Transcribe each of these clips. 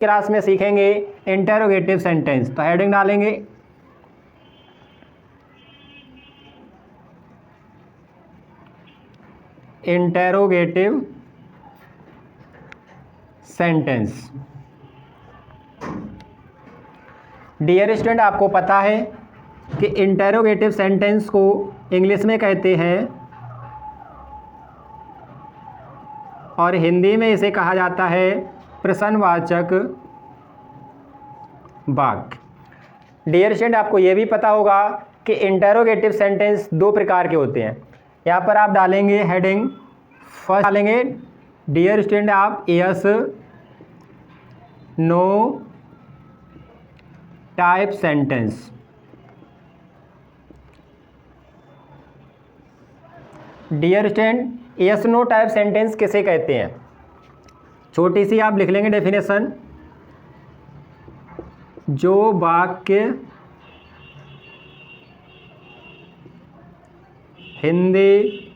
Class में सीखेंगे interrogative sentence. तो हेडिंग डालेंगे इंटेरोगेटिव सेंटेंस। डियर स्टूडेंट, आपको पता है कि इंटेरोगेटिव सेंटेंस को इंग्लिश में कहते हैं और हिंदी में इसे कहा जाता है प्रश्नवाचक वाक्य। डियर स्टूडेंट, आपको यह भी पता होगा कि इंटेरोगेटिव सेंटेंस दो प्रकार के होते हैं। यहाँ पर आप डालेंगे हेडिंग, फर्स्ट डालेंगे डियर स्टूडेंट आप yes no type sentence. Dear student, yes no type sentence किसे कहते हैं? छोटी सी आप लिख लेंगे डेफिनेशन, जो वाक्य हिंदी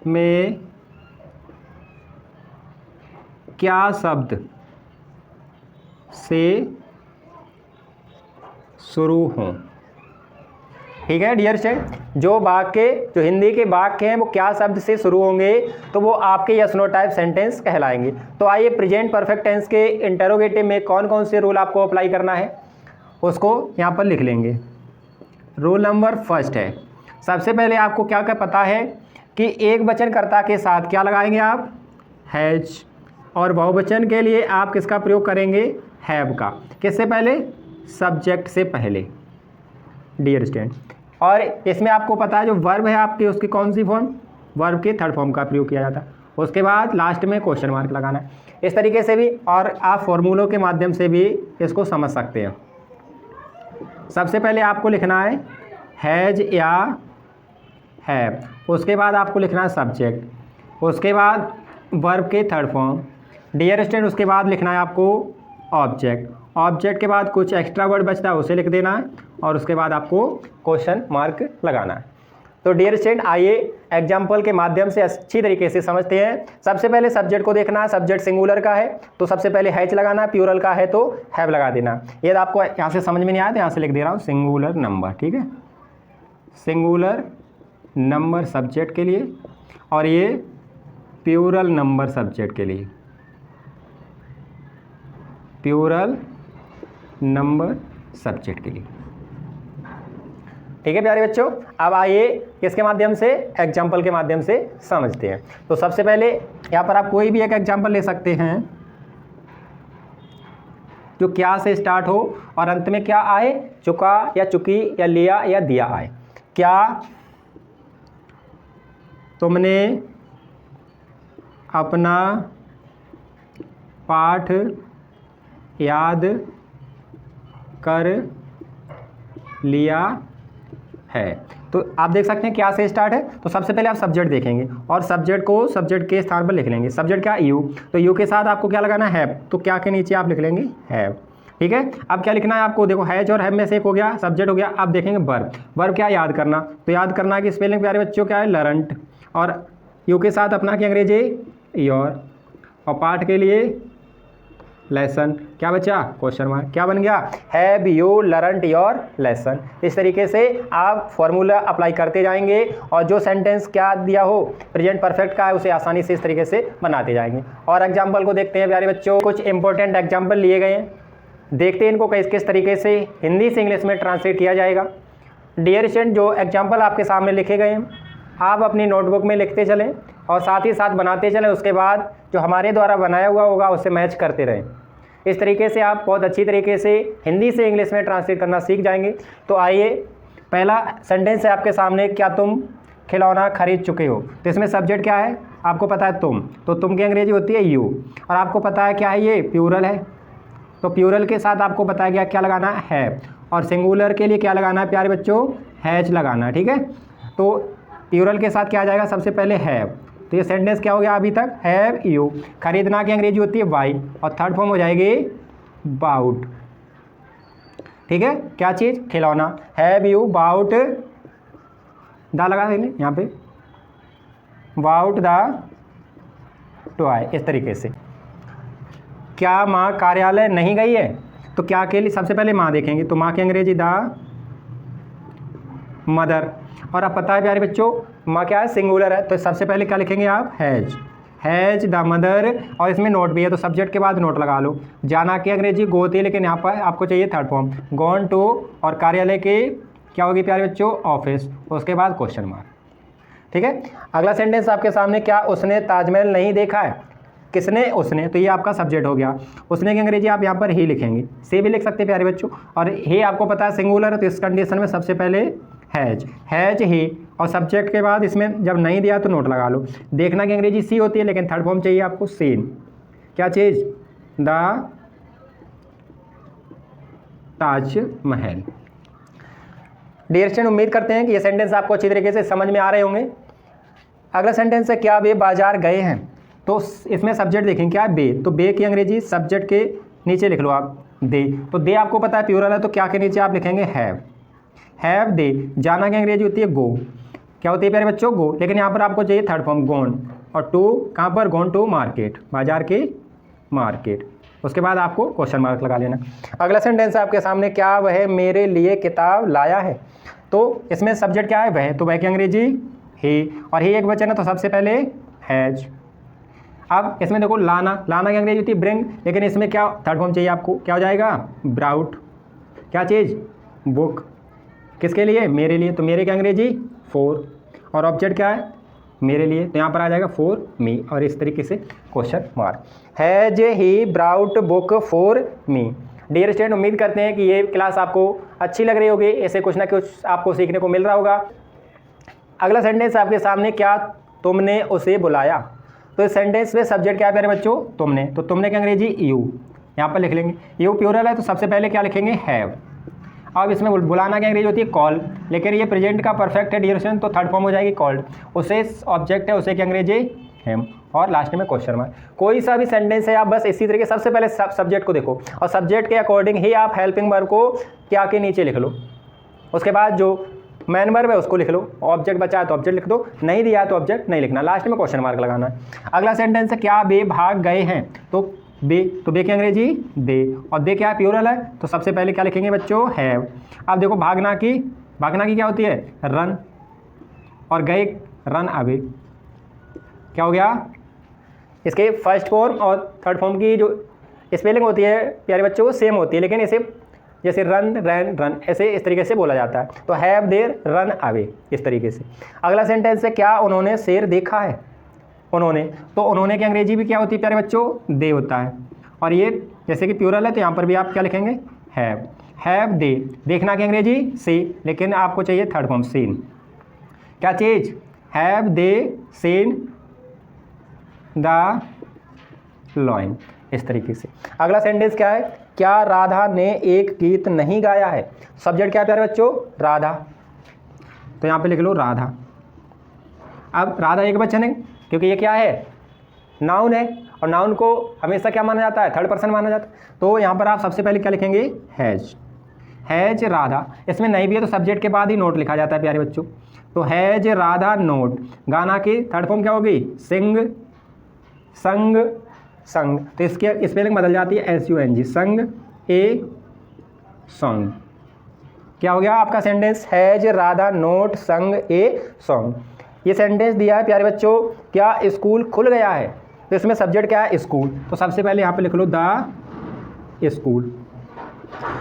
में क्या शब्द से शुरू हों। ठीक है डियर स्टूडेंट, जो हिंदी के वाक्य हैं वो क्या शब्द से शुरू होंगे तो वो आपके यस नो टाइप सेंटेंस कहलाएंगे। तो आइए प्रेजेंट परफेक्ट टेंस के इंटेरोगेटिव में कौन कौन से रूल आपको अप्लाई करना है उसको यहाँ पर लिख लेंगे। रूल नंबर फर्स्ट है, सबसे पहले आपको क्या क्या पता है कि एक वचनकर्ता के साथ क्या लगाएंगे आप, हैज, और बहुवचन के लिए आप किसका प्रयोग करेंगे, हैव का। किससे पहले, सब्जेक्ट से पहले डियर स्टूडेंट। और इसमें आपको पता है जो वर्ब है आपके उसकी कौन सी फॉर्म, वर्ब के थर्ड फॉर्म का प्रयोग किया जाता है। उसके बाद लास्ट में क्वेश्चन मार्क लगाना है। इस तरीके से भी और आप फॉर्मूलों के माध्यम से भी इसको समझ सकते हैं। सबसे पहले आपको लिखना है हैज या हैव, उसके बाद आपको लिखना है सब्जेक्ट, उसके बाद वर्ब के थर्ड फॉर्म डियर स्टूडेंट, उसके बाद लिखना है आपको ऑब्जेक्ट, ऑब्जेक्ट के बाद कुछ एक्स्ट्रा वर्ड बचता है उसे लिख देना है और उसके बाद आपको क्वेश्चन मार्क लगाना है। तो डियर स्टूडेंट आइए एग्जाम्पल के माध्यम से अच्छी तरीके से समझते हैं। सबसे पहले सब्जेक्ट को देखना है, सब्जेक्ट सिंगुलर का है तो सबसे पहले हैज लगाना है, प्लूरल का है तो हैव लगा देना। ये आपको यहाँ से समझ में नहीं आया तो यहाँ से लिख दे रहा हूँ सिंगुलर नंबर। ठीक है, सिंगुलर नंबर सब्जेक्ट के लिए और ये प्लूरल नंबर सब्जेक्ट के लिए, प्लूरल नंबर सब्जेक्ट के लिए। ठीक है प्यारे बच्चों, अब आइए किसके माध्यम से, एग्जाम्पल के माध्यम से समझते हैं। तो सबसे पहले यहाँ पर आप कोई भी एक एग्जाम्पल ले सकते हैं जो क्या से स्टार्ट हो और अंत में क्या आए, चुका या चुकी या लिया या दिया आए। क्या तुमने अपना पाठ याद कर लिया है। तो आप देख सकते हैं क्या से स्टार्ट है। तो सबसे पहले आप सब्जेक्ट देखेंगे और सब्जेक्ट को सब्जेक्ट के स्थान पर लिख लेंगे। सब्जेक्ट क्या, यू, तो यू के साथ आपको क्या लगाना है, हैव, तो क्या के नीचे आप लिख लेंगे हैव। ठीक है, अब क्या लिखना है आपको, देखो हैज और हैव में से एक हो गया, सब्जेक्ट हो गया। आप देखेंगे वर्ब, वर्ब क्या, याद करना, तो याद करना की स्पेलिंग प्यारे बच्चों क्या है, लर्नट, और यू के साथ अपना क्या अंग्रेजी योर, और पाठ के लिए लेसन, क्या बचा, क्वेश्चन मार्क, क्या बन गया, have you learned your lesson. इस तरीके से आप फॉर्मूला अप्लाई करते जाएंगे और जो सेंटेंस क्या दिया हो प्रेजेंट परफेक्ट का है उसे आसानी से इस तरीके से बनाते जाएंगे। और एग्जाम्पल को देखते हैं प्यारे बच्चों, कुछ इंपॉर्टेंट एग्जाम्पल लिए गए हैं, देखते हैं इनको किस किस तरीके से हिंदी से इंग्लिश में ट्रांसलेट किया जाएगा। डियर स्टूडेंट, जो एग्जाम्पल आपके सामने लिखे गए हैं आप अपनी नोटबुक में लिखते चलें और साथ ही साथ बनाते चलें। उसके बाद जो हमारे द्वारा बनाया हुआ होगा उससे मैच करते रहें। इस तरीके से आप बहुत अच्छी तरीके से हिंदी से इंग्लिश में ट्रांसलेट करना सीख जाएंगे। तो आइए, पहला सेंटेंस है आपके सामने, क्या तुम खिलौना खरीद चुके हो। तो इसमें सब्जेक्ट क्या है, आपको पता है तुम, तो तुम की अंग्रेजी होती है यू, और आपको पता है क्या है ये प्लूरल है, तो प्लूरल के साथ आपको बताया गया क्या लगाना है, और सिंगुलर के लिए क्या लगाना है प्यारे बच्चों, हैज लगाना है। ठीक है, तो प्लूरल के साथ क्या आ जाएगा, सबसे पहले हैव, तो ये सेंटेंस क्या हो गया अभी तक, हैव यू, खरीदना की अंग्रेजी होती है बाई, और थर्ड फॉर्म हो जाएगी बाउट। ठीक है, क्या चीज़, खिलौना, हैव यू बाउट द लगा देंगे यहाँ पे, बाउट द टॉय, इस तरीके से। क्या माँ कार्यालय नहीं गई है? तो क्या के लिए सबसे पहले माँ देखेंगे, तो माँ की अंग्रेजी द मदर। और अब पता है प्यारे बच्चों माँ क्या है, सिंगुलर है, तो सबसे पहले क्या लिखेंगे आप, हैज द मदर, और इसमें नोट भी है तो सब्जेक्ट के बाद नोट लगा लो। जाना की अंग्रेजी गो थी, लेकिन यहाँ पर आपको चाहिए थर्ड फॉर्म, गॉन टू, और कार्यालय के क्या होगी प्यारे बच्चों, ऑफिस, उसके बाद क्वेश्चन मार्क। ठीक है, अगला सेंटेंस आपके सामने, क्या उसने ताजमहल नहीं देखा है? किसने? उसने, तो ये आपका सब्जेक्ट हो गया। उसने की अंग्रेजी आप यहाँ पर ही लिखेंगे, से भी लिख सकते हैं प्यारे बच्चों, और ही आपको पता है सिंगुलर है, तो इस कंडीशन में सबसे पहले हैज ही, और सब्जेक्ट के बाद इसमें जब नहीं दिया तो नोट लगा लो। देखना की अंग्रेजी सी होती है, लेकिन थर्ड फॉर्म चाहिए आपको सीन। क्या चीज़? द ताजमहल। डियर स्टूडेंट, उम्मीद करते हैं कि ये सेंटेंस आपको अच्छी तरीके से समझ में आ रहे होंगे। अगला सेंटेंस है, क्या वे बाजार गए हैं? तो इसमें सब्जेक्ट देखें, क्या बे, तो बे की अंग्रेजी सब्जेक्ट के नीचे लिख लो आप दे, तो दे आपको पता है प्लूरल है, तो क्या के नीचे आप लिखेंगे हैव दे। जाना की अंग्रेजी होती है गो, क्या होती है प्यारे बच्चों, गो, लेकिन यहाँ पर आपको चाहिए थर्ड फॉर्म गोन, और टू कहाँ पर, गोन टू मार्केट, बाजार के मार्केट, उसके बाद आपको क्वेश्चन मार्क लगा लेना। अगला सेंटेंस आपके सामने, क्या वह मेरे लिए किताब लाया है? तो इसमें सब्जेक्ट क्या है, वह, तो वह की अंग्रेजी ही, और ही एक वचन है तो सबसे पहले हैज। अब इसमें देखो लाना की अंग्रेजी होती है ब्रिंग, लेकिन इसमें क्या थर्ड फॉर्म चाहिए आपको, क्या हो जाएगा, ब्राउट। क्या चीज़? बुक। किसके लिए? मेरे लिए, तो मेरे की अंग्रेजी फॉर, और ऑब्जेक्ट क्या है, मेरे लिए, तो यहाँ पर आ जाएगा फॉर मी, और इस तरीके से question mark. Has he brought book for me. Dear student, उम्मीद करते हैं कि ये क्लास आपको अच्छी लग रही होगी, ऐसे कुछ ना कुछ आपको सीखने को मिल रहा होगा। अगला सेंटेंस आपके सामने, क्या तुमने उसे बुलाया? तो इस सेंटेंस में सब्जेक्ट क्या है प्यारे बच्चों, तुमने, तो तुमने की अंग्रेजी यू, यहाँ पर लिख लेंगे, यू प्लूरल है तो सबसे पहले क्या लिखेंगे, हैव। अब इसमें बुलाना की अंग्रेजी होती है कॉल, लेकिन ये प्रेजेंट का परफेक्ट है डियर स्टूडेंट, तो थर्ड फॉर्म हो जाएगी कॉल्ड। उसे ऑब्जेक्ट है, उसे की अंग्रेजी हिम, और लास्ट में क्वेश्चन मार्क। कोई सा भी सेंटेंस है आप बस इसी तरीके सबसे पहले सब्जेक्ट को देखो, और सब्जेक्ट के अकॉर्डिंग ही आप हेल्पिंग वर्ब को क्या के नीचे लिख लो, उसके बाद जो मैन वर्ब है उसको लिख लो, ऑब्जेक्ट बचा है तो ऑब्जेक्ट लिख दो, नहीं दिया है तो ऑब्जेक्ट नहीं लिखना, लास्ट में क्वेश्चन मार्क लगाना है। अगला सेंटेंस है, क्या बे भाग गए हैं? तो बे की अंग्रेजी दे, और दे क्या है, प्लूरल है, तो सबसे पहले क्या लिखेंगे बच्चों, हैव। अब देखो भागना की क्या होती है, रन, और गए रन अवे। क्या हो गया, इसके फर्स्ट फॉर्म और थर्ड फॉर्म की जो स्पेलिंग होती है प्यारे बच्चों वो सेम होती है, लेकिन इसे जैसे रन रैन रन ऐसे इस तरीके से बोला जाता है, तो हैव देयर रन अवे, इस तरीके से। अगला सेंटेंस है, क्या उन्होंने शेर देखा है? उन्होंने, तो उन्होंने की अंग्रेजी भी क्या होती है प्यारे बच्चों, दे होता है, और ये जैसे कि प्लूरल है तो यहाँ पर भी आप क्या लिखेंगे, हैव दे। देखना की अंग्रेजी सी, लेकिन आपको चाहिए थर्ड फॉर्म सीन। क्या चीज़, have they seen the lion, इस तरीके से। अगला सेंटेंस क्या है, क्या राधा ने एक गीत नहीं गाया है? सब्जेक्ट क्या है प्यारे बच्चों, राधा, तो यहाँ पे लिख लो राधा। अब राधा एक वचन है क्योंकि ये क्या है, नाउन है, और नाउन को हमेशा क्या माना जाता है, थर्ड पर्सन माना जाता है, तो यहाँ पर आप सबसे पहले क्या लिखेंगे, हैज राधा। इसमें नहीं भी है तो सब्जेक्ट के बाद ही नोट लिखा जाता है प्यारे बच्चों, तो हैज राधा नोट। गाना की थर्ड फॉर्म क्या होगी, सिंग, संग, संग, तो इसके स्पेलिंग बदल जाती है SUNG, संग ए सॉन्ग। क्या हो गया आपका सेंटेंस, हैज राधा नोट संग ए सॉन्ग। ये सेंटेंस दिया है प्यारे बच्चों, क्या स्कूल खुल गया है? तो इसमें सब्जेक्ट क्या है, स्कूल, तो सबसे पहले यहाँ पे लिख लो द स्कूल।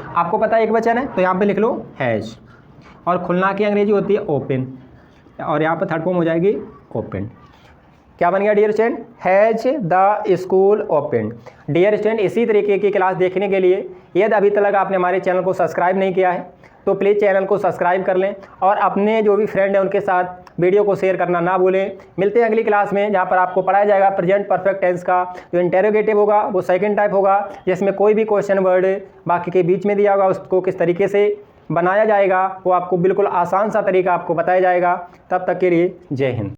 आपको पता है एक वचन है तो यहाँ पे लिख लो हैज, और खुलना की अंग्रेजी होती है ओपन, और यहाँ पर थर्ड फॉर्म हो जाएगी ओपन। क्या बन गया dear student, has the school open. Dear student, इसी तरीके की क्लास देखने के लिए यदि अभी तक आपने हमारे चैनल को सब्सक्राइब नहीं किया है तो प्लीज़ चैनल को सब्सक्राइब कर लें, और अपने जो भी फ्रेंड हैं उनके साथ वीडियो को शेयर करना ना भूलें। मिलते हैं अगली क्लास में, जहाँ पर आपको पढ़ाया जाएगा प्रेजेंट परफेक्ट टेंस का जो इंटेरोगेटिव होगा वो सेकंड टाइप होगा, जिसमें कोई भी क्वेश्चन वर्ड बाकी के बीच में दिया होगा उसको किस तरीके से बनाया जाएगा वो आपको बिल्कुल आसान सा तरीका आपको बताया जाएगा। तब तक के लिए जय हिंद।